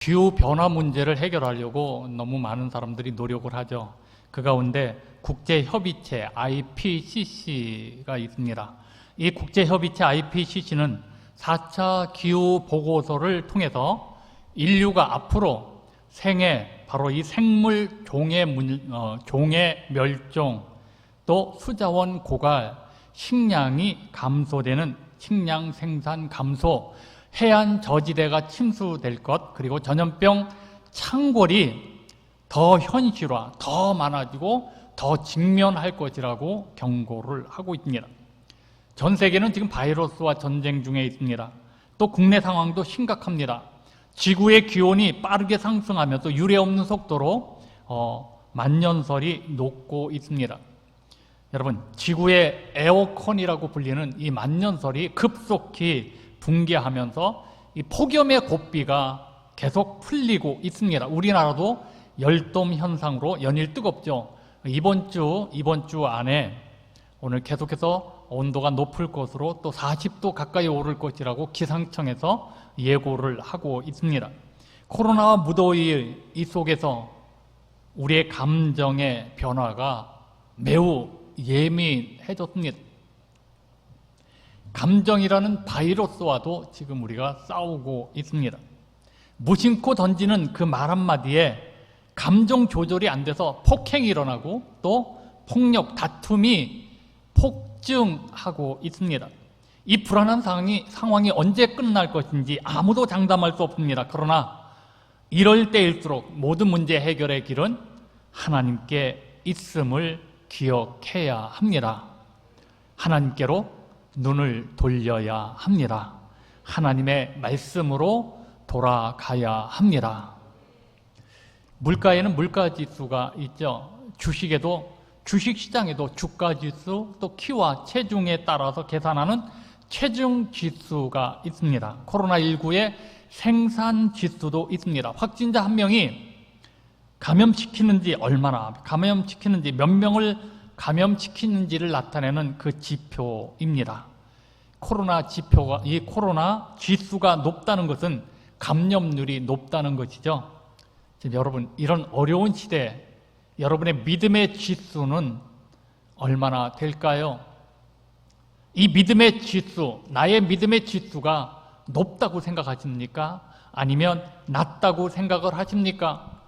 기후변화 문제를 해결하려고 너무 많은 사람들이 노력을 하죠. 그 가운데 국제협의체 IPCC가 있습니다. 이 국제협의체 IPCC는 4차 기후보고서를 통해서 인류가 앞으로 바로 이 생물 종의 멸종, 또 수자원 고갈, 식량이 감소되는 식량 생산 감소, 해안 저지대가 침수될 것, 그리고 전염병 창궐이 더 현실화, 더 많아지고 더 직면할 것이라고 경고를 하고 있습니다. 전 세계는 지금 바이러스와 전쟁 중에 있습니다. 또 국내 상황도 심각합니다. 지구의 기온이 빠르게 상승하면서 유례없는 속도로 만년설이 녹고 있습니다. 여러분, 지구의 에어컨이라고 불리는 이 만년설이 급속히 붕괴하면서 이 폭염의 고비가 계속 풀리고 있습니다. 우리나라도 열돔 현상으로 연일 뜨겁죠. 이번 주 안에 오늘 계속해서 온도가 높을 것으로 또 40도 가까이 오를 것이라고 기상청에서 예고를 하고 있습니다. 코로나와 무더위 이 속에서 우리의 감정의 변화가 매우 예민해졌습니다. 감정이라는 바이러스와도 지금 우리가 싸우고 있습니다. 무심코 던지는 그 말 한마디에 감정 조절이 안 돼서 폭행이 일어나고 또 폭력, 다툼이 폭증하고 있습니다. 이 불안한 상황이 언제 끝날 것인지 아무도 장담할 수 없습니다. 그러나 이럴 때일수록 모든 문제 해결의 길은 하나님께 있음을 기억해야 합니다. 하나님께로 눈을 돌려야 합니다. 하나님의 말씀으로 돌아가야 합니다. 물가에는 물가지수가 있죠. 주식시장에도 주가지수, 또 키와 체중에 따라서 계산하는 체중지수가 있습니다. 코로나19의 생산지수도 있습니다. 확진자 한 명이 감염시키는지 얼마나 감염시키는지 몇 명을 감염시키는지를 나타내는 그 지표입니다. 이 코로나 지수가 높다는 것은 감염률이 높다는 것이죠. 지금 여러분, 이런 어려운 시대에 여러분의 믿음의 지수는 얼마나 될까요? 이 믿음의 지수, 나의 믿음의 지수가 높다고 생각하십니까? 아니면 낮다고 생각을 하십니까?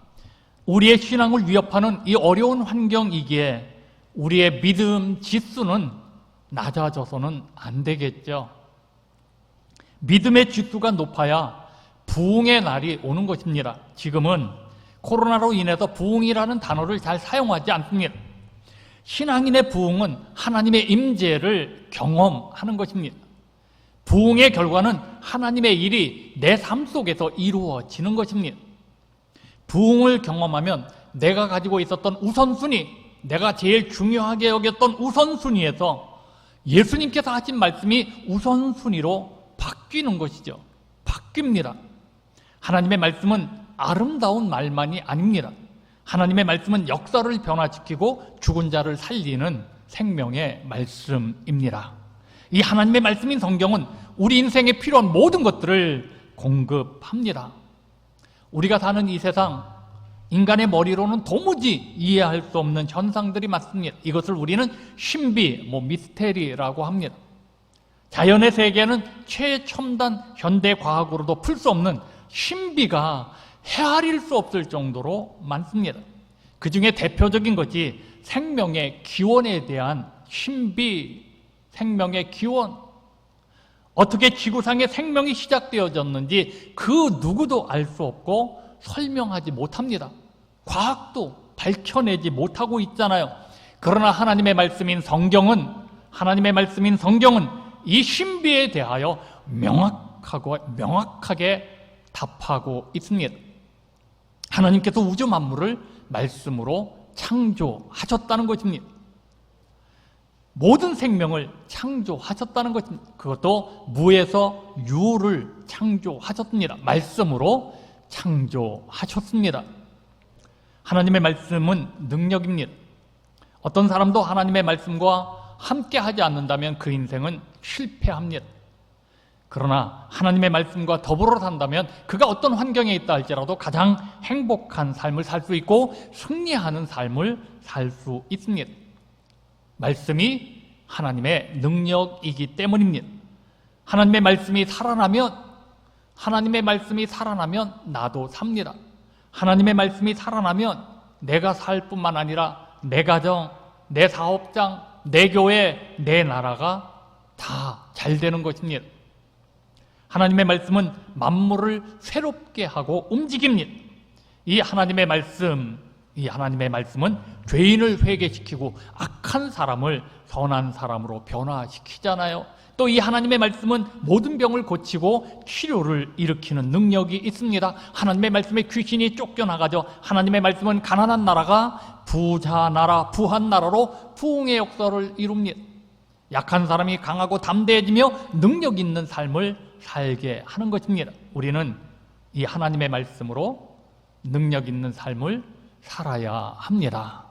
우리의 신앙을 위협하는 이 어려운 환경이기에 우리의 믿음 지수는 낮아져서는 안 되겠죠. 믿음의 지수가 높아야 부흥의 날이 오는 것입니다. 지금은 코로나로 인해서 부흥이라는 단어를 잘 사용하지 않습니다. 신앙인의 부흥은 하나님의 임재를 경험하는 것입니다. 부흥의 결과는 하나님의 일이 내 삶 속에서 이루어지는 것입니다. 부흥을 경험하면 내가 가지고 있었던 우선순위, 내가 제일 중요하게 여겼던 우선순위에서 예수님께서 하신 말씀이 우선순위로 바뀌는 것이죠. 바뀝니다. 하나님의 말씀은 아름다운 말만이 아닙니다. 하나님의 말씀은 역사를 변화시키고 죽은 자를 살리는 생명의 말씀입니다. 이 하나님의 말씀인 성경은 우리 인생에 필요한 모든 것들을 공급합니다. 우리가 사는 이 세상, 인간의 머리로는 도무지 이해할 수 없는 현상들이 많습니다. 이것을 우리는 신비, 미스테리라고 합니다. 자연의 세계는 최첨단 현대과학으로도 풀 수 없는 신비가 헤아릴 수 없을 정도로 많습니다. 그 중에 대표적인 것이 생명의 기원에 대한 신비, 생명의 기원. 어떻게 지구상에 생명이 시작되어졌는지 그 누구도 알 수 없고 설명하지 못합니다. 과학도 밝혀내지 못하고 있잖아요. 그러나 하나님의 말씀인 성경은 이 신비에 대하여 명확하게 답하고 있습니다. 하나님께서 우주 만물을 말씀으로 창조하셨다는 것입니다. 모든 생명을 창조하셨다는 것입니다. 그것도 무에서 유를 창조하셨습니다. 말씀으로 창조하셨습니다. 하나님의 말씀은 능력입니다. 어떤 사람도 하나님의 말씀과 함께 하지 않는다면 그 인생은 실패합니다. 그러나 하나님의 말씀과 더불어 산다면 그가 어떤 환경에 있다 할지라도 가장 행복한 삶을 살 수 있고 승리하는 삶을 살 수 있습니다. 말씀이 하나님의 능력이기 때문입니다. 하나님의 말씀이 살아나면 나도 삽니다. 하나님의 말씀이 살아나면 내가 살 뿐만 아니라 내 가정, 내 사업장, 내 교회, 내 나라가 다 잘 되는 것입니다. 하나님의 말씀은 만물을 새롭게 하고 움직입니다. 이 하나님의 말씀은 죄인을 회개시키고 악한 사람을 선한 사람으로 변화시키잖아요. 또 이 하나님의 말씀은 모든 병을 고치고 치료를 일으키는 능력이 있습니다. 하나님의 말씀에 귀신이 쫓겨나가죠. 하나님의 말씀은 가난한 나라가 부자 나라, 부한 나라로 부흥의 역사를 이룹니다. 약한 사람이 강하고 담대해지며 능력 있는 삶을 살게 하는 것입니다. 우리는 이 하나님의 말씀으로 능력 있는 삶을 살아야 합니다.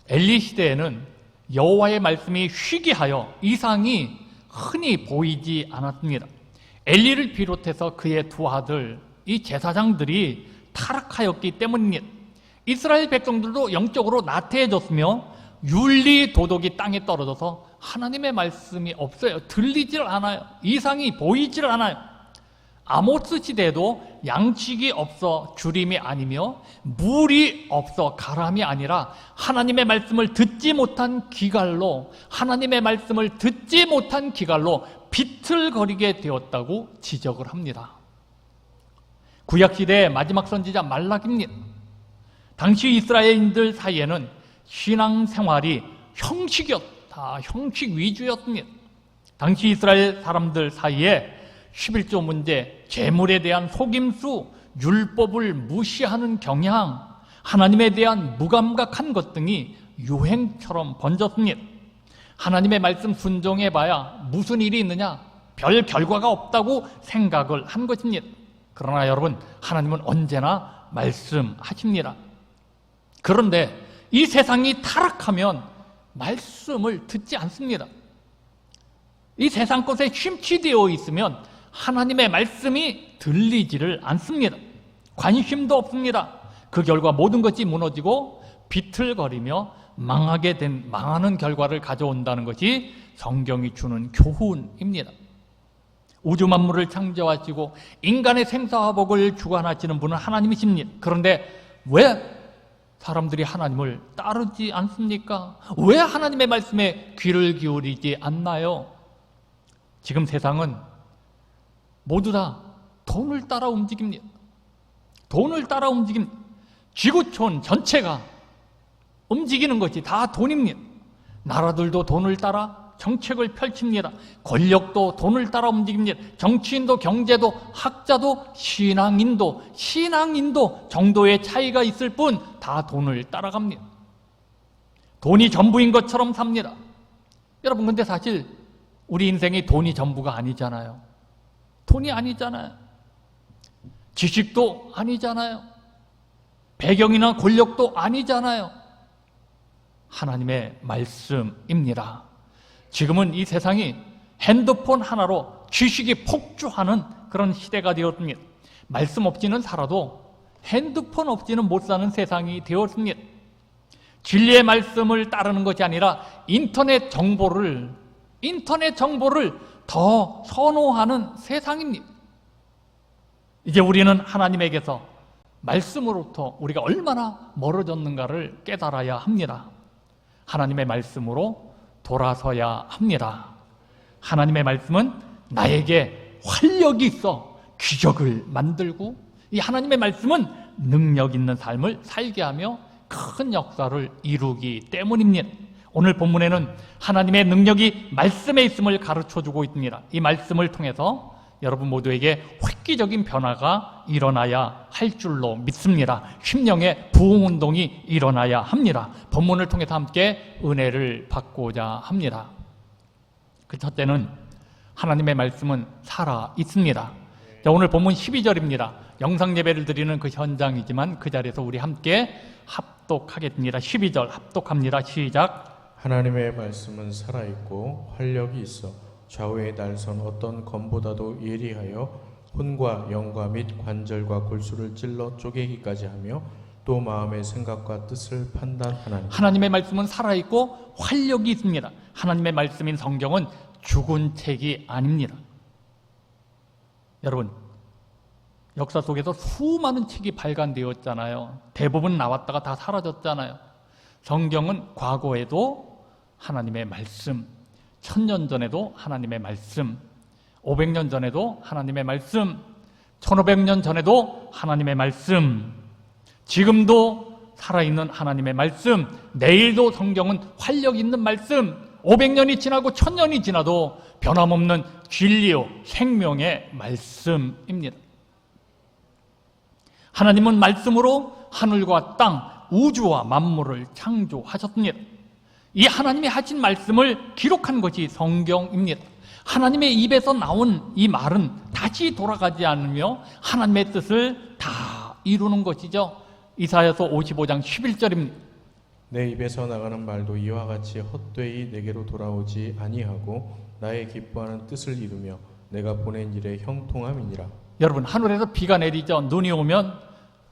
엘리 시대에는 여호와의 말씀이 희귀하여 이상이 흔히 보이지 않았습니다. 엘리를 비롯해서 그의 두 아들, 이 제사장들이 타락하였기 때문입니다. 이스라엘 백성들도 영적으로 나태해졌으며 윤리 도덕이 땅에 떨어져서 하나님의 말씀이 없어요. 들리질 않아요. 이상이 보이질 않아요. 아모스 시대에도 양식이 없어 주림이 아니며 물이 없어 가람이 아니라 하나님의 말씀을 듣지 못한 기갈로 비틀거리게 되었다고 지적을 합니다. 구약시대의 마지막 선지자 말라기입니다. 당시 이스라엘인들 사이에는 신앙생활이 형식이었다, 형식 위주였습니다. 당시 이스라엘 사람들 사이에 11조 문제, 재물에 대한 속임수, 율법을 무시하는 경향, 하나님에 대한 무감각한 것 등이 유행처럼 번졌습니다. 하나님의 말씀 순종해봐야 무슨 일이 있느냐? 별 결과가 없다고 생각을 한 것입니다. 그러나 여러분, 하나님은 언제나 말씀하십니다. 그런데 이 세상이 타락하면 말씀을 듣지 않습니다. 이 세상 것에 심취되어 있으면 하나님의 말씀이 들리지를 않습니다. 관심도 없습니다. 그 결과 모든 것이 무너지고 비틀거리며 망하는 결과를 가져온다는 것이 성경이 주는 교훈입니다. 우주 만물을 창조하시고 인간의 생사화복을 주관하시는 분은 하나님이십니다. 그런데 왜 사람들이 하나님을 따르지 않습니까? 왜 하나님의 말씀에 귀를 기울이지 않나요? 지금 세상은 모두 다 돈을 따라 움직입니다. 돈을 따라 움직입니다. 지구촌 전체가 움직이는 것이 다 돈입니다. 나라들도 돈을 따라 정책을 펼칩니다. 권력도 돈을 따라 움직입니다. 정치인도 경제도 학자도 신앙인도 정도의 차이가 있을 뿐 다 돈을 따라갑니다. 돈이 전부인 것처럼 삽니다. 여러분, 근데 사실 우리 인생이 돈이 전부가 아니잖아요. 돈이 아니잖아요. 지식도 아니잖아요. 배경이나 권력도 아니잖아요. 하나님의 말씀입니다. 지금은 이 세상이 핸드폰 하나로 지식이 폭주하는 그런 시대가 되었습니다. 말씀 없이는 살아도 핸드폰 없이는 못 사는 세상이 되었습니다. 진리의 말씀을 따르는 것이 아니라 인터넷 정보를 더 선호하는 세상입니다. 이제 우리는 하나님에게서 말씀으로부터 우리가 얼마나 멀어졌는가를 깨달아야 합니다. 하나님의 말씀으로 돌아서야 합니다. 하나님의 말씀은 나에게 활력이 있어 기적을 만들고, 이 하나님의 말씀은 능력 있는 삶을 살게 하며 큰 역사를 이루기 때문입니다. 오늘 본문에는 하나님의 능력이 말씀에 있음을 가르쳐주고 있습니다. 이 말씀을 통해서 여러분 모두에게 획기적인 변화가 일어나야 할 줄로 믿습니다. 심령의 부흥운동이 일어나야 합니다. 본문을 통해서 함께 은혜를 받고자 합니다. 그 첫째는 하나님의 말씀은 살아 있습니다. 자, 오늘 본문 12절입니다. 영상 예배를 드리는 그 현장이지만 그 자리에서 우리 함께 합독하겠습니다. 12절 합독합니다. 시작. 하나님의 말씀은 살아있고 활력이 있어 좌우의 날선 어떤 검보다도 예리하여 혼과 영과 및 관절과 골수를 찔러 쪼개기까지 하며 또 마음의 생각과 뜻을 판단하나니. 하나님의 말씀은 살아있고 활력이 있습니다. 하나님의 말씀인 성경은 죽은 책이 아닙니다. 여러분, 역사 속에서 수많은 책이 발간되었잖아요. 대부분 나왔다가 다 사라졌잖아요. 성경은 과거에도 하나님의 말씀, 1000년 전에도 하나님의 말씀, 500년 전에도 하나님의 말씀, 1500년 전에도 하나님의 말씀, 지금도 살아있는 하나님의 말씀, 내일도 성경은 활력 있는 말씀, 500년이 지나고 1000년이 지나도 변함없는 진리요 생명의 말씀입니다. 하나님은 말씀으로 하늘과 땅, 우주와 만물을 창조하셨습니다. 이 하나님이 하신 말씀을 기록한 것이 성경입니다. 하나님의 입에서 나온 이 말은 다시 돌아가지 않으며 하나님의 뜻을 다 이루는 것이죠. 이사야서 55장 11절입니다. 내 입에서 나가는 말도 이와 같이 헛되이 내게로 돌아오지 아니하고 나의 기뻐하는 뜻을 이루며 내가 보낸 일에 형통함이니라. 여러분, 하늘에서 비가 내리죠. 눈이 오면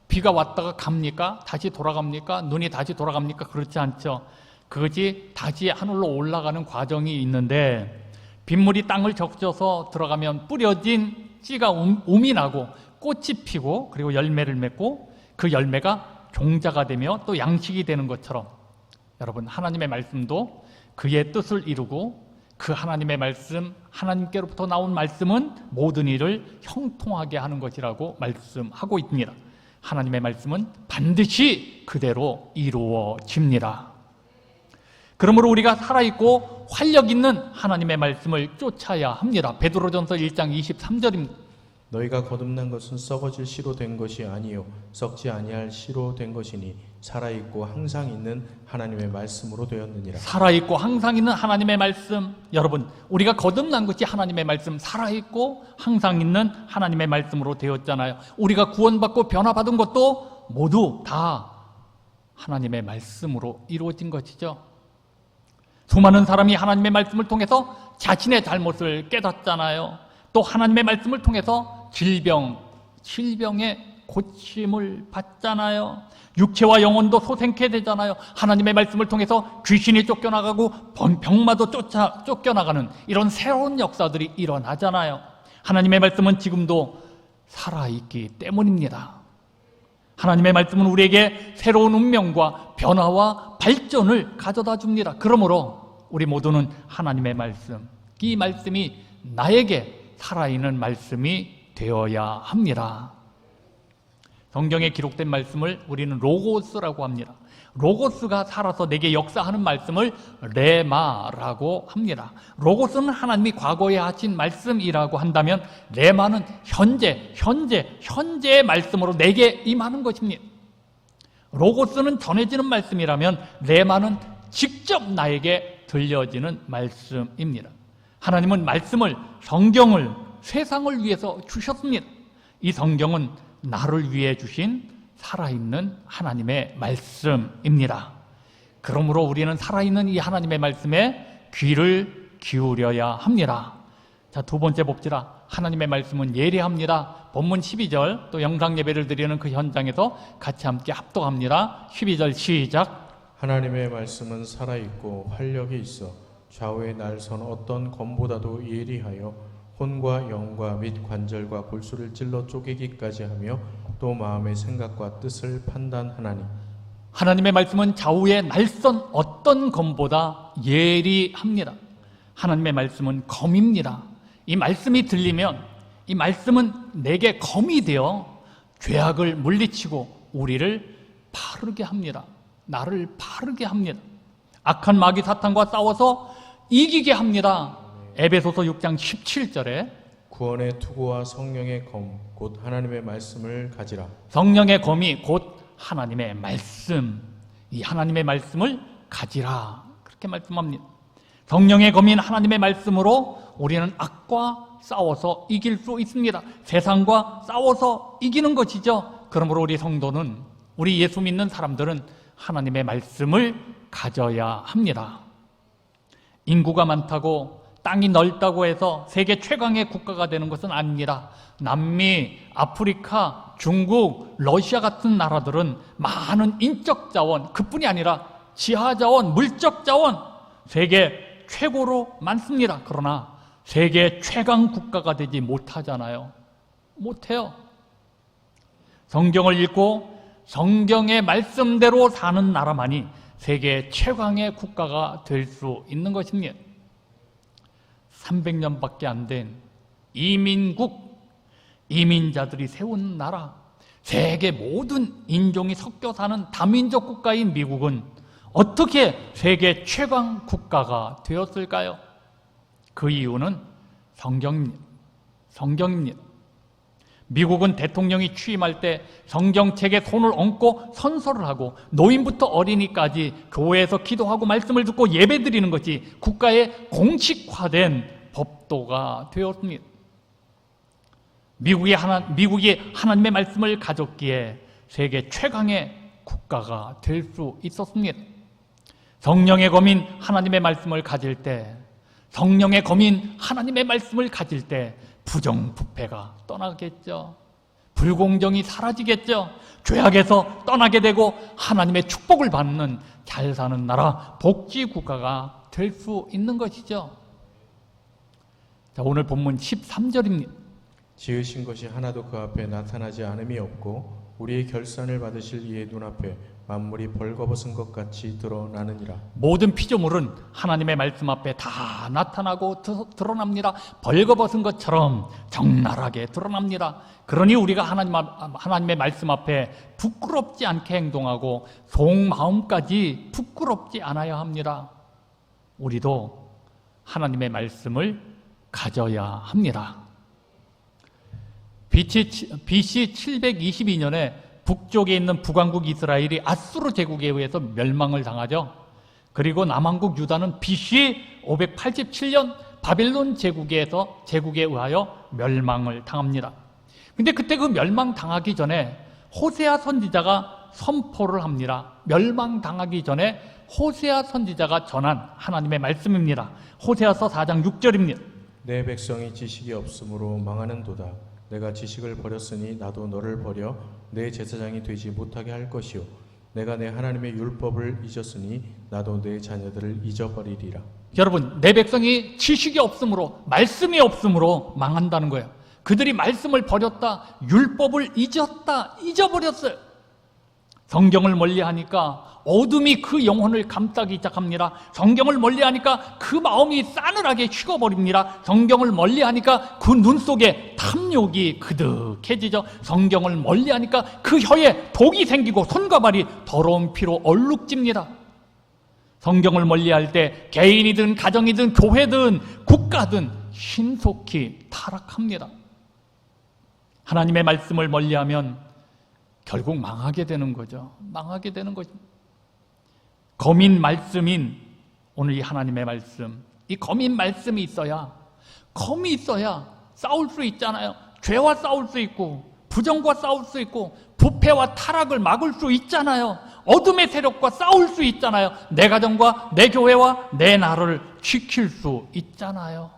비가 왔다가 갑니까? 다시 돌아갑니까? 눈이 다시 돌아갑니까? 그렇지 않죠. 그것이 다시 하늘로 올라가는 과정이 있는데, 빗물이 땅을 적셔서 들어가면 뿌려진 씨가 움이 나고 꽃이 피고 그리고 열매를 맺고 그 열매가 종자가 되며 또 양식이 되는 것처럼, 여러분, 하나님의 말씀도 그의 뜻을 이루고 그 하나님의 말씀, 하나님께로부터 나온 말씀은 모든 일을 형통하게 하는 것이라고 말씀하고 있습니다. 하나님의 말씀은 반드시 그대로 이루어집니다. 그러므로 우리가 살아있고 활력 있는 하나님의 말씀을 쫓아야 합니다. 베드로전서 1장 23절입니다. 너희가 거듭난 것은 썩어질 씨로 된 것이 아니요 썩지 아니할 씨로 된 것이니 살아있고 항상 있는 하나님의 말씀으로 되었느니라. 살아있고 항상 있는 하나님의 말씀. 여러분, 우리가 거듭난 것이 하나님의 말씀, 살아있고 항상 있는 하나님의 말씀으로 되었잖아요. 우리가 구원받고 변화받은 것도 모두 다 하나님의 말씀으로 이루어진 것이죠. 수많은 사람이 하나님의 말씀을 통해서 자신의 잘못을 깨닫잖아요. 또 하나님의 말씀을 통해서 질병의 고침을 받잖아요. 육체와 영혼도 소생케 되잖아요. 하나님의 말씀을 통해서 귀신이 쫓겨나가고 병마도 쫓겨나가는 이런 새로운 역사들이 일어나잖아요. 하나님의 말씀은 지금도 살아있기 때문입니다. 하나님의 말씀은 우리에게 새로운 운명과 변화와 발전을 가져다 줍니다. 그러므로 우리 모두는 하나님의 말씀, 이 말씀이 나에게 살아있는 말씀이 되어야 합니다. 성경에 기록된 말씀을 우리는 로고스라고 합니다. 로고스가 살아서 내게 역사하는 말씀을 레마라고 합니다. 로고스는 하나님이 과거에 하신 말씀이라고 한다면 레마는 현재의 말씀으로 내게 임하는 것입니다. 로고스는 전해지는 말씀이라면 레마는 직접 나에게 들려지는 말씀입니다. 하나님은 말씀을, 성경을 세상을 위해서 주셨습니다. 이 성경은 나를 위해 주신 살아있는 하나님의 말씀입니다. 그러므로 우리는 살아있는 이 하나님의 말씀에 귀를 기울여야 합니다. 자, 두 번째 봅시다. 하나님의 말씀은 예리합니다. 본문 12절, 또 영상 예배를 드리는 그 현장에서 같이 함께 합독합니다. 12절 시작. 하나님의 말씀은 살아있고 활력이 있어 좌우의 날선 어떤 검보다도 예리하여 혼과 영과 및 관절과 골수를 찔러 쪼개기까지 하며 또 마음의 생각과 뜻을 판단하나니. 하나님의 말씀은 좌우의 날선 어떤 검보다 예리합니다. 하나님의 말씀은 검입니다. 이 말씀이 들리면 이 말씀은 내게 검이 되어 죄악을 물리치고 우리를 바르게 합니다. 나를 바르게 합니다. 악한 마귀 사탄과 싸워서 이기게 합니다. 에베소서 6장 17절에 구원의 투구와 성령의 검 곧 하나님의 말씀을 가지라. 성령의 검이 곧 하나님의 말씀, 이 하나님의 말씀을 가지라, 그렇게 말씀합니다. 성령의 검인 하나님의 말씀으로 우리는 악과 싸워서 이길 수 있습니다. 세상과 싸워서 이기는 것이죠. 그러므로 우리 성도는, 우리 예수 믿는 사람들은 하나님의 말씀을 가져야 합니다. 인구가 많다고 땅이 넓다고 해서 세계 최강의 국가가 되는 것은 아닙니다. 남미, 아프리카, 중국, 러시아 같은 나라들은 많은 인적 자원, 그뿐이 아니라 지하 자원, 물적 자원, 세계 최고로 많습니다. 그러나 세계 최강 국가가 되지 못하잖아요. 못해요. 성경을 읽고 성경의 말씀대로 사는 나라만이 세계 최강의 국가가 될 수 있는 것입니다. 300년밖에 안 된 이민국, 이민자들이 세운 나라, 세계 모든 인종이 섞여 사는 다민족 국가인 미국은 어떻게 세계 최강 국가가 되었을까요? 그 이유는 성경입니다. 미국은 대통령이 취임할 때 성경책에 손을 얹고 선서를 하고 노인부터 어린이까지 교회에서 기도하고 말씀을 듣고 예배드리는 것이 국가의 공식화된 법도가 되었습니다. 미국이 하나님의 말씀을 가졌기에 세계 최강의 국가가 될 수 있었습니다. 성령의 검인 하나님의 말씀을 가질 때, 성령의 검인 하나님의 말씀을 가질 때 부정부패가 떠나겠죠. 불공정이 사라지겠죠. 죄악에서 떠나게 되고 하나님의 축복을 받는 잘 사는 나라, 복지국가가 될 수 있는 것이죠. 자, 오늘 본문 13절입니다. 지으신 것이 하나도 그 앞에 나타나지 않음이 없고 우리의 결산을 받으실 이의 눈앞에 만물이 벌거벗은 것 같이 드러나느니라. 모든 피조물은 하나님의 말씀 앞에 다 나타나고 드러납니다. 벌거벗은 것처럼 적나라하게 드러납니다. 그러니 우리가 하나님의 말씀 앞에 부끄럽지 않게 행동하고 속마음까지 부끄럽지 않아야 합니다. 우리도 하나님의 말씀을 가져야 합니다. BC 722년에 북쪽에 있는 북왕국 이스라엘이 아수르 제국에 의해서 멸망을 당하죠. 그리고 남왕국 유다는 BC 587년 바벨론 제국에 의하여 멸망을 당합니다. 근데 그때 그 멸망 당하기 전에 호세아 선지자가 선포를 합니다. 멸망 당하기 전에 호세아 선지자가 전한 하나님의 말씀입니다. 호세아서 4장 6절입니다. 내 백성이 지식이 없으므로 망하는도다. 내가 지식을 버렸으니 나도 너를 버려 내 제사장이 되지 못하게 할 것이요 내가 내 하나님의 율법을 잊었으니 나도 내 자녀들을 잊어버리리라. 여러분, 내 백성이 지식이 없으므로, 말씀이 없으므로 망한다는 거예요. 그들이 말씀을 버렸다, 율법을 잊어버렸어요. 성경을 멀리하니까 어둠이 그 영혼을 감싸기 시작합니다. 성경을 멀리하니까 그 마음이 싸늘하게 식어버립니다. 성경을 멀리하니까 그 눈 속에 탐욕이 그득해지죠. 성경을 멀리하니까 그 혀에 독이 생기고 손과 발이 더러운 피로 얼룩집니다. 성경을 멀리할 때 개인이든 가정이든 교회든 국가든 신속히 타락합니다. 하나님의 말씀을 멀리하면 결국 망하게 되는 거죠. 망하게 되는 것입니다. 검인 말씀인 오늘 이 하나님의 말씀, 이 검인 말씀이 있어야, 검이 있어야 싸울 수 있잖아요. 죄와 싸울 수 있고 부정과 싸울 수 있고 부패와 타락을 막을 수 있잖아요. 어둠의 세력과 싸울 수 있잖아요. 내 가정과 내 교회와 내 나라를 지킬 수 있잖아요.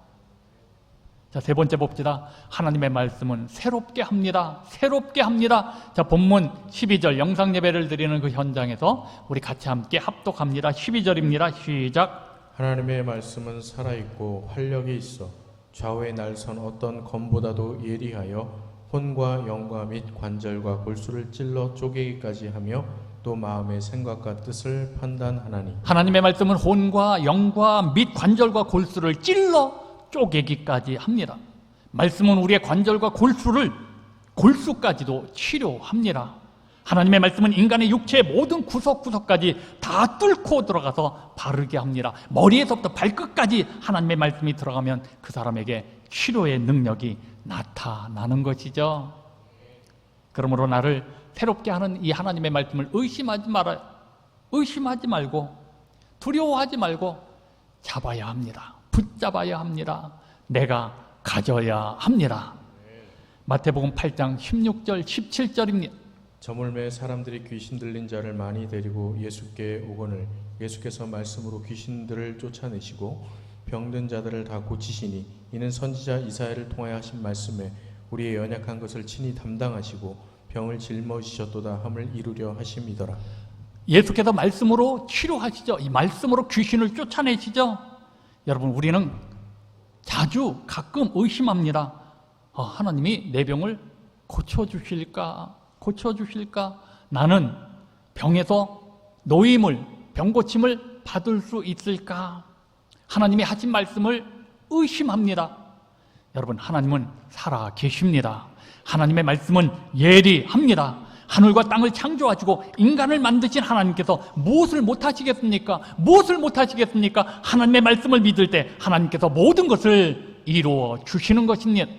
자, 세 번째 봅시다. 하나님의 말씀은 새롭게 합니다. 새롭게 합니다. 자, 본문 12절 영상 예배를 드리는 그 현장에서 우리 같이 함께 합독합니다. 12절입니다. 시작. 하나님의 말씀은 살아있고 활력이 있어 좌우에 날선 어떤 검보다도 예리하여 혼과 영과 및 관절과 골수를 찔러 쪼개기까지 하며 또 마음의 생각과 뜻을 판단하나니. 하나님의 말씀은 혼과 영과 및 관절과 골수를 찔러 쪼개기까지 합니다. 말씀은 우리의 관절과 골수까지도 치료합니다. 하나님의 말씀은 인간의 육체의 모든 구석구석까지 다 뚫고 들어가서 바르게 합니다. 머리에서부터 발끝까지 하나님의 말씀이 들어가면 그 사람에게 치료의 능력이 나타나는 것이죠. 그러므로 나를 새롭게 하는 이 하나님의 말씀을 의심하지 말아요. 의심하지 말고 두려워하지 말고 잡아야 합니다. 붙잡아야 합니다. 내가 가져야 합니다. 마태복음 8장 16절 17절입니다. 저물매 사람들이 귀신 들린 자를 많이 데리고 예수께 오거늘 예수께서 말씀으로 귀신들을 쫓아내시고 병든 자들을 다 고치시니 이는 선지자 이사야를 통하여 하신 말씀에 우리의 연약한 것을 친히 담당하시고 병을 짊어지셨도다 함을 이루려 하심이더라. 예수께서 말씀으로 치료하시죠. 이 말씀으로 귀신을 쫓아내시죠. 여러분, 우리는 자주 가끔 의심합니다. 하나님이 내 병을 고쳐주실까? 나는 병에서 노임을, 병고침을 받을 수 있을까? 하나님이 하신 말씀을 의심합니다. 여러분, 하나님은 살아 계십니다. 하나님의 말씀은 예리합니다. 하늘과 땅을 창조하시고 인간을 만드신 하나님께서 무엇을 못하시겠습니까? 하나님의 말씀을 믿을 때 하나님께서 모든 것을 이루어 주시는 것입니다.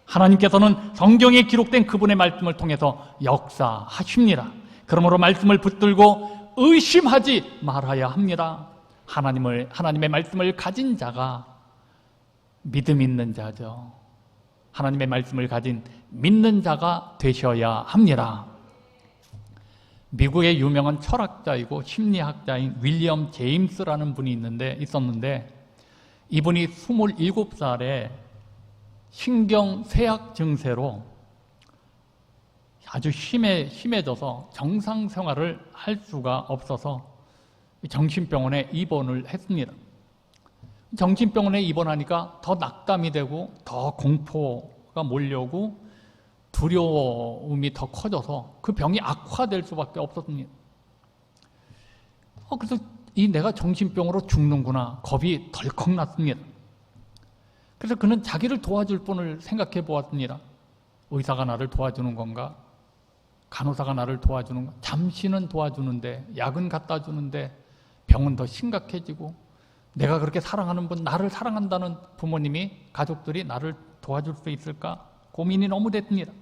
하나님께서는 성경에 기록된 그분의 말씀을 통해서 역사하십니다. 그러므로 말씀을 붙들고 의심하지 말아야 합니다. 하나님의 말씀을 가진 자가 믿음 있는 자죠. 하나님의 말씀을 가진 믿는 자가 되셔야 합니다. 미국의 유명한 철학자이고 심리학자인 윌리엄 제임스라는 분이 있었는데 이분이 27살에 신경쇠약 증세로 아주 심해져서 정상 생활을 할 수가 없어서 정신병원에 입원을 했습니다. 정신병원에 입원하니까 더 낙담이 되고 더 공포가 몰려오고 두려움이 더 커져서 그 병이 악화될 수밖에 없었습니다. 그래서 내가 정신병으로 죽는구나 겁이 덜컥 났습니다. 그래서 그는 자기를 도와줄 분을 생각해 보았습니다. 의사가 나를 도와주는 건가? 간호사가 나를 도와주는 건가? 잠시는 도와주는데, 약은 갖다 주는데 병은 더 심각해지고, 내가 그렇게 사랑하는 분, 나를 사랑한다는 부모님이, 가족들이 나를 도와줄 수 있을까? 고민이 너무 됐습니다.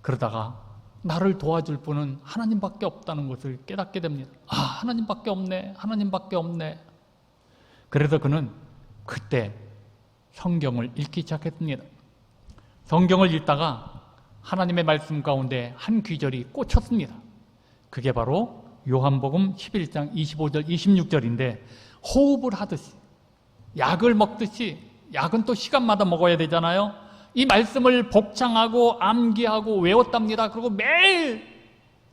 그러다가 나를 도와줄 분은 하나님밖에 없다는 것을 깨닫게 됩니다. 하나님밖에 없네. 그래서 그는 그때 성경을 읽기 시작했습니다. 성경을 읽다가 하나님의 말씀 가운데 한 귀절이 꽂혔습니다. 그게 바로 요한복음 11장 25절 26절인데 호흡을 하듯이, 약을 먹듯이, 약은 또 시간마다 먹어야 되잖아요. 이 말씀을 복창하고 암기하고 외웠답니다. 그리고 매일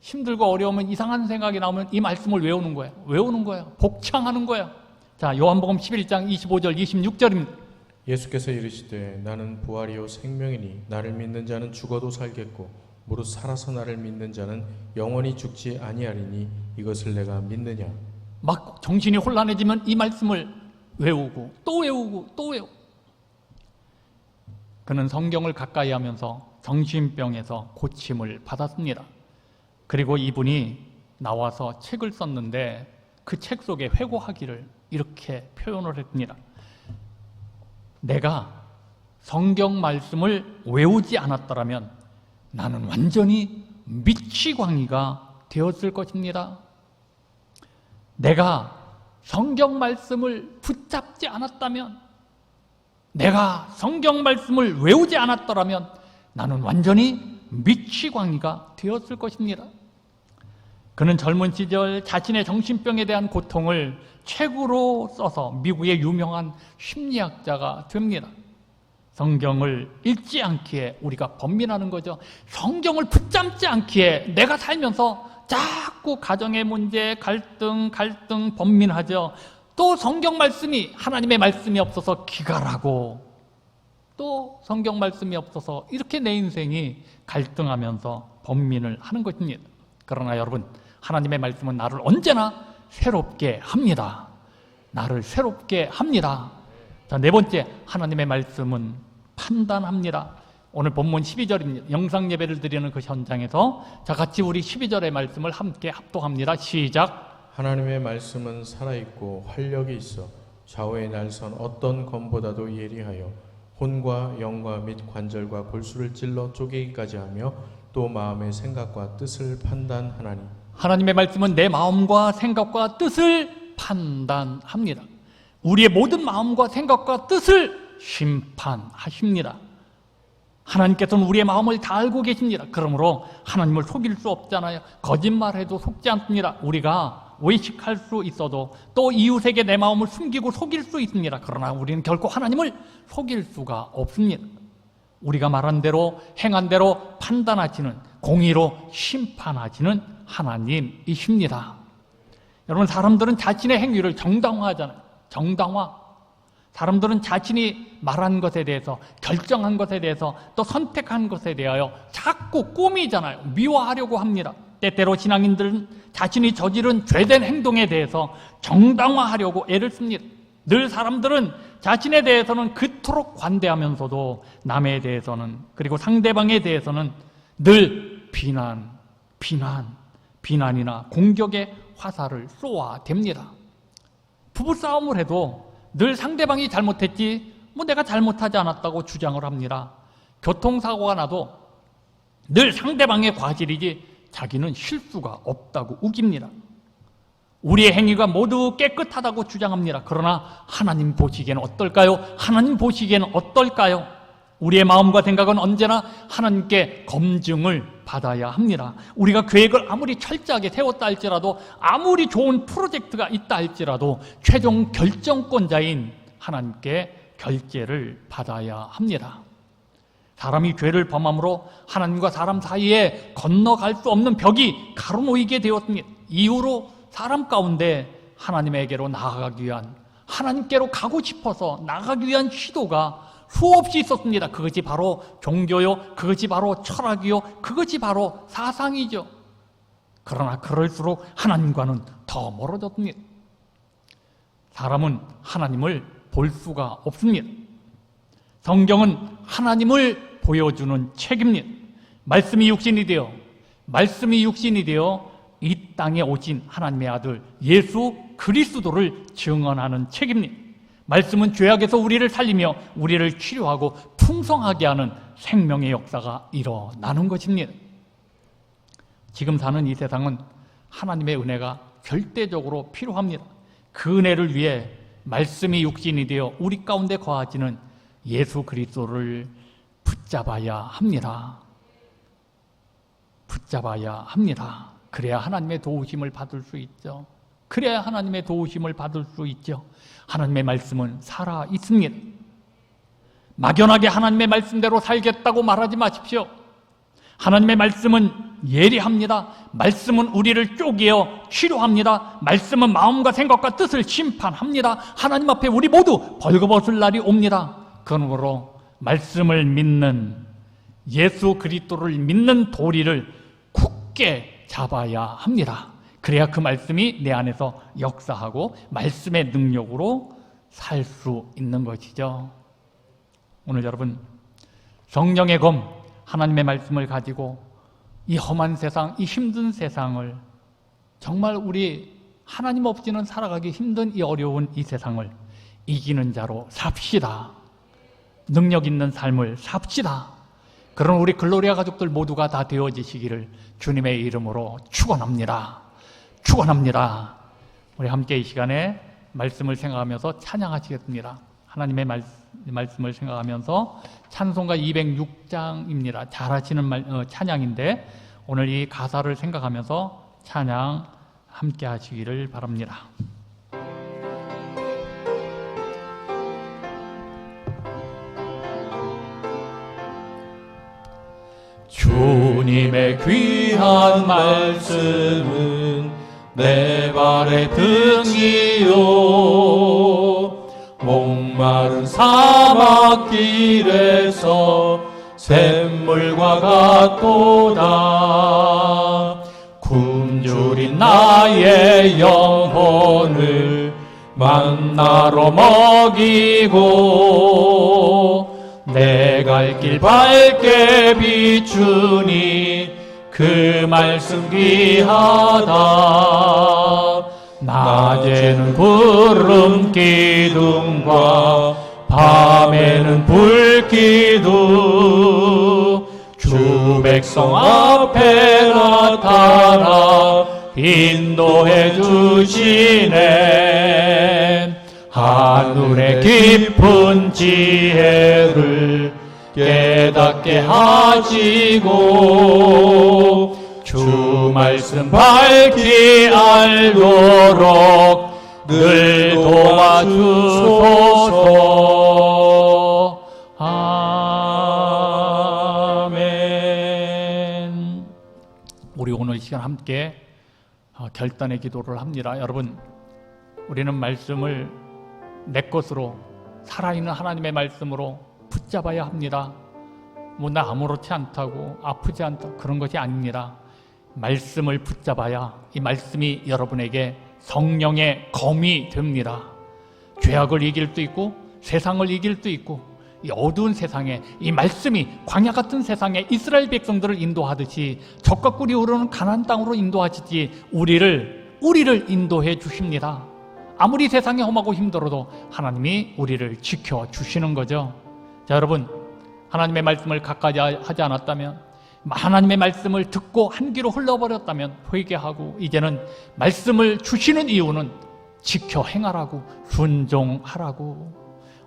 힘들고 어려우면, 이상한 생각이 나오면 이 말씀을 외우는 거예요. 복창하는 거예요. 자, 요한복음 11장 25절 26절입니다. 예수께서 이르시되 나는 부활이요 생명이니 나를 믿는 자는 죽어도 살겠고 무릇 살아서 나를 믿는 자는 영원히 죽지 아니하리니 이것을 내가 믿느냐. 막 정신이 혼란해지면 이 말씀을 외우고 또 외우고. 그는 성경을 가까이 하면서 정신병에서 고침을 받았습니다. 그리고 이분이 나와서 책을 썼는데 그 책 속에 회고하기를 이렇게 표현을 했습니다. 내가 성경 말씀을 외우지 않았더라면 나는 완전히 미치광이가 되었을 것입니다. 내가 성경 말씀을 붙잡지 않았다면, 내가 성경 말씀을 외우지 않았더라면 나는 완전히 미치광이가 되었을 것입니다. 그는 젊은 시절 자신의 정신병에 대한 고통을 책으로 써서 미국의 유명한 심리학자가 됩니다. 성경을 읽지 않기에 우리가 번민하는 거죠. 성경을 붙잡지 않기에 내가 살면서 자꾸 가정의 문제, 갈등, 번민하죠. 또 성경 말씀이, 하나님의 말씀이 없어서 기갈하고, 또 성경 말씀이 없어서 이렇게 내 인생이 갈등하면서 번민을 하는 것입니다. 그러나 여러분, 하나님의 말씀은 나를 언제나 새롭게 합니다. 자, 네 번째, 하나님의 말씀은 판단합니다. 오늘 본문 12절입니다. 영상 예배를 드리는 그 현장에서 자, 같이 우리 12절의 말씀을 함께 합독합니다. 시작. 하나님의 말씀은 살아있고 활력이 있어 좌우의 날선 어떤 검보다도 예리하여 혼과 영과 및 관절과 골수를 찔러 쪼개기까지 하며 또 마음의 생각과 뜻을 판단하나니. 하나님의 말씀은 내 마음과 생각과 뜻을 판단합니다. 우리의 모든 마음과 생각과 뜻을 심판하십니다. 하나님께서는 우리의 마음을 다 알고 계십니다. 그러므로 하나님을 속일 수 없잖아요. 거짓말해도 속지 않습니다. 우리가 의식할 수 있어도 또 이웃에게 내 마음을 숨기고 속일 수 있습니다. 그러나 우리는 결코 하나님을 속일 수가 없습니다. 우리가 말한 대로 행한 대로 판단하시는, 공의로 심판하시는 하나님이십니다. 여러분, 사람들은 자신의 행위를 정당화하잖아요. 정당화. 사람들은 자신이 말한 것에 대해서, 결정한 것에 대해서, 또 선택한 것에 대하여 자꾸 꾸미잖아요. 미화하려고 합니다. 때때로 신앙인들은 자신이 저지른 죄된 행동에 대해서 정당화하려고 애를 씁니다. 늘 사람들은 자신에 대해서는 그토록 관대하면서도 남에 대해서는, 그리고 상대방에 대해서는 늘 비난이나 공격의 화살을 쏘아댑니다. 부부싸움을 해도 늘 상대방이 잘못했지 내가 잘못하지 않았다고 주장을 합니다. 교통사고가 나도 늘 상대방의 과실이지 자기는 실수가 없다고 우깁니다. 우리의 행위가 모두 깨끗하다고 주장합니다. 그러나 하나님 보시기에는 어떨까요? 하나님 보시기에는 어떨까요? 우리의 마음과 생각은 언제나 하나님께 검증을 받아야 합니다. 우리가 계획을 아무리 철저하게 세웠다 할지라도, 아무리 좋은 프로젝트가 있다 할지라도 최종 결정권자인 하나님께 결재를 받아야 합니다. 사람이 죄를 범함으로 하나님과 사람 사이에 건너갈 수 없는 벽이 가로놓이게 되었습니다. 이후로 사람 가운데 하나님에게로 나아가기 위한, 하나님께로 가고 싶어서 나아가기 위한 시도가 수없이 있었습니다. 그것이 바로 종교요, 그것이 바로 철학이요, 그것이 바로 사상이죠. 그러나 그럴수록 하나님과는 더 멀어졌습니다. 사람은 하나님을 볼 수가 없습니다. 성경은 하나님을 보여주는 책입니다. 말씀이 육신이 되어 이 땅에 오신 하나님의 아들 예수 그리스도를 증언하는 책입니다. 말씀은 죄악에서 우리를 살리며 우리를 치료하고 풍성하게 하는 생명의 역사가 일어나는 것입니다. 지금 사는 이 세상은 하나님의 은혜가 절대적으로 필요합니다. 그 은혜를 위해 말씀이 육신이 되어 우리 가운데 거하시는 예수 그리스도를 붙잡아야 합니다. 붙잡아야 합니다. 그래야 하나님의 도우심을 받을 수 있죠. 그래야 하나님의 도우심을 받을 수 있죠. 하나님의 말씀은 살아 있습니다. 막연하게 하나님의 말씀대로 살겠다고 말하지 마십시오. 하나님의 말씀은 예리합니다. 말씀은 우리를 쪼개어 치료합니다. 말씀은 마음과 생각과 뜻을 심판합니다. 하나님 앞에 우리 모두 벌거벗을 날이 옵니다. 그러므로 말씀을 믿는, 예수 그리스도를 믿는 도리를 굳게 잡아야 합니다. 그래야 그 말씀이 내 안에서 역사하고 말씀의 능력으로 살 수 있는 것이죠. 오늘 여러분, 성령의 검, 하나님의 말씀을 가지고 이 험한 세상, 이 힘든 세상을, 정말 우리 하나님 없이는 살아가기 힘든 이 어려운 이 세상을 이기는 자로 삽시다. 능력 있는 삶을 삽시다. 그런 우리 글로리아 가족들 모두가 다 되어지시기를 주님의 이름으로 축원합니다. 축원합니다. 우리 함께 이 시간에 말씀을 생각하면서 찬양하시겠습니다. 하나님의 말씀을 생각하면서 찬송가 206장입니다. 잘하시는 찬양인데 오늘 이 가사를 생각하면서 찬양 함께 하시기를 바랍니다. 주님의 귀한 말씀은 내 발의 등이요 목마른 사막길에서 샘물과 같도다. 굶주린 나의 영혼을 만나로 먹이고 내 갈 길 밝게 비추니 그 말씀 귀하다. 낮에는 구름 기둥과 밤에는 불기둥 주 백성 앞에 나타나 인도해 주시네. 하늘의 깊은 지혜를 깨닫게 하시고 주 말씀 밝히 알도록 늘 도와주소서. 아멘. 우리 오늘 이 시간 함께 결단의 기도를 합니다. 여러분, 우리는 말씀을 내 것으로, 살아있는 하나님의 말씀으로 붙잡아야 합니다. 나 아무렇지 않다고, 아프지 않다, 그런 것이 아닙니다. 말씀을 붙잡아야 이 말씀이 여러분에게 성령의 검이 됩니다. 죄악을 이길 수도 있고 세상을 이길 수도 있고, 이 어두운 세상에 이 말씀이 광야 같은 세상에 이스라엘 백성들을 인도하듯이 적과 꿀이 흐르는 가나안 땅으로 인도하시지 우리를 인도해 주십니다. 아무리 세상이 험하고 힘들어도 하나님이 우리를 지켜주시는 거죠. 자, 여러분, 하나님의 말씀을 가까이 하지 않았다면, 하나님의 말씀을 듣고 한 귀로 흘러버렸다면 회개하고, 이제는 말씀을 주시는 이유는 지켜 행하라고, 순종하라고.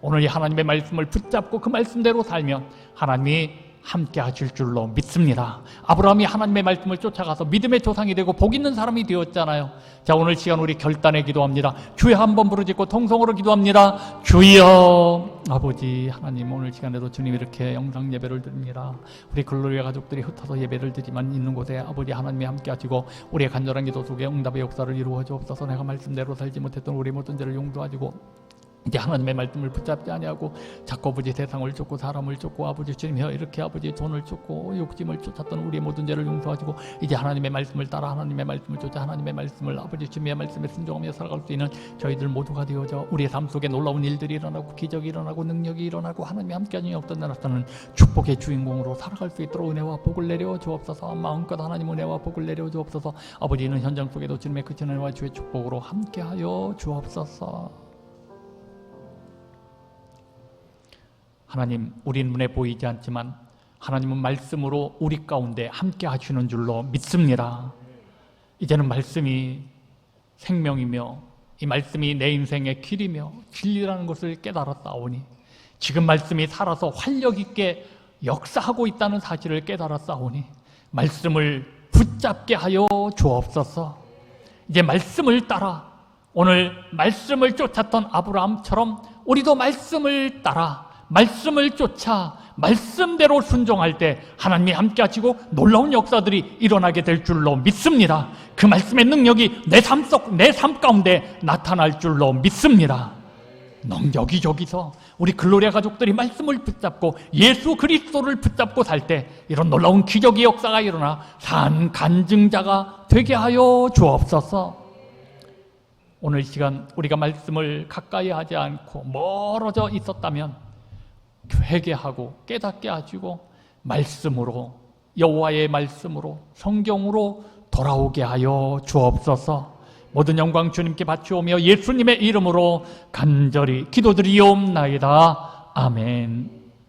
오늘 이 하나님의 말씀을 붙잡고 그 말씀대로 살면 하나님이 함께 하실 줄로 믿습니다. 아브라함이 하나님의 말씀을 쫓아가서 믿음의 조상이 되고 복 있는 사람이 되었잖아요. 자, 오늘 시간 우리 결단에 기도합니다. 주여 한번 부르짖고 통성으로 기도합니다. 주여. 아버지 하나님, 오늘 시간에도 주님 이렇게 영상 예배를 드립니다. 우리 글로리아 가족들이 흩어서 예배를 드리만 있는 곳에 아버지 하나님이 함께 하시고 우리의 간절한 기도 속에 응답의 역사를 이루어 주옵소서. 내가 말씀대로 살지 못했던 우리 모든 죄를 용서하시고 이제 하나님의 말씀을 붙잡지 아니하고 자꾸 아버지 세상을 쫓고 사람을 쫓고 아버지 주님이여 이렇게 아버지 돈을 쫓고 욕심을 쫓았던 우리의 모든 죄를 용서하시고 이제 하나님의 말씀을 따라 하나님의 말씀을 쫓아 하나님의 말씀을 아버지 주님의 말씀에 순종하며 살아갈 수 있는 저희들 모두가 되어져 우리의 삶 속에 놀라운 일들이 일어나고 기적이 일어나고 능력이 일어나고 하나님의 함께하니 없던 나라서는 축복의 주인공으로 살아갈 수 있도록 은혜와 복을 내려 주옵소서. 마음껏 하나님 은혜와 복을 내려 주옵소서. 아버지는 현장 속에도 주님의 그 은혜와 주의 축복으로 함께하여 주옵소서. 하나님, 우리 눈에 보이지 않지만 하나님은 말씀으로 우리 가운데 함께 하시는 줄로 믿습니다. 이제는 말씀이 생명이며 이 말씀이 내 인생의 길이며 진리라는 것을 깨달았사오니, 지금 말씀이 살아서 활력 있게 역사하고 있다는 사실을 깨달았사오니 말씀을 붙잡게 하여 주옵소서. 이제 말씀을 따라, 오늘 말씀을 쫓았던 아브라함처럼 우리도 말씀을 따라 말씀을 쫓아 말씀대로 순종할 때 하나님이 함께 하시고 놀라운 역사들이 일어나게 될 줄로 믿습니다. 그 말씀의 능력이 내 삶 가운데 나타날 줄로 믿습니다. 여기저기서 우리 글로리아 가족들이 말씀을 붙잡고 예수 그리스도를 붙잡고 살 때 이런 놀라운 기적의 역사가 일어나 산 간증자가 되게 하여 주옵소서. 오늘 이 시간 우리가 말씀을 가까이 하지 않고 멀어져 있었다면 회개하고 깨닫게 하시고 말씀으로, 여호와의 말씀으로, 성경으로 돌아오게 하여 주옵소서. 모든 영광 주님께 바치오며 예수님의 이름으로 간절히 기도드리옵나이다. 아멘.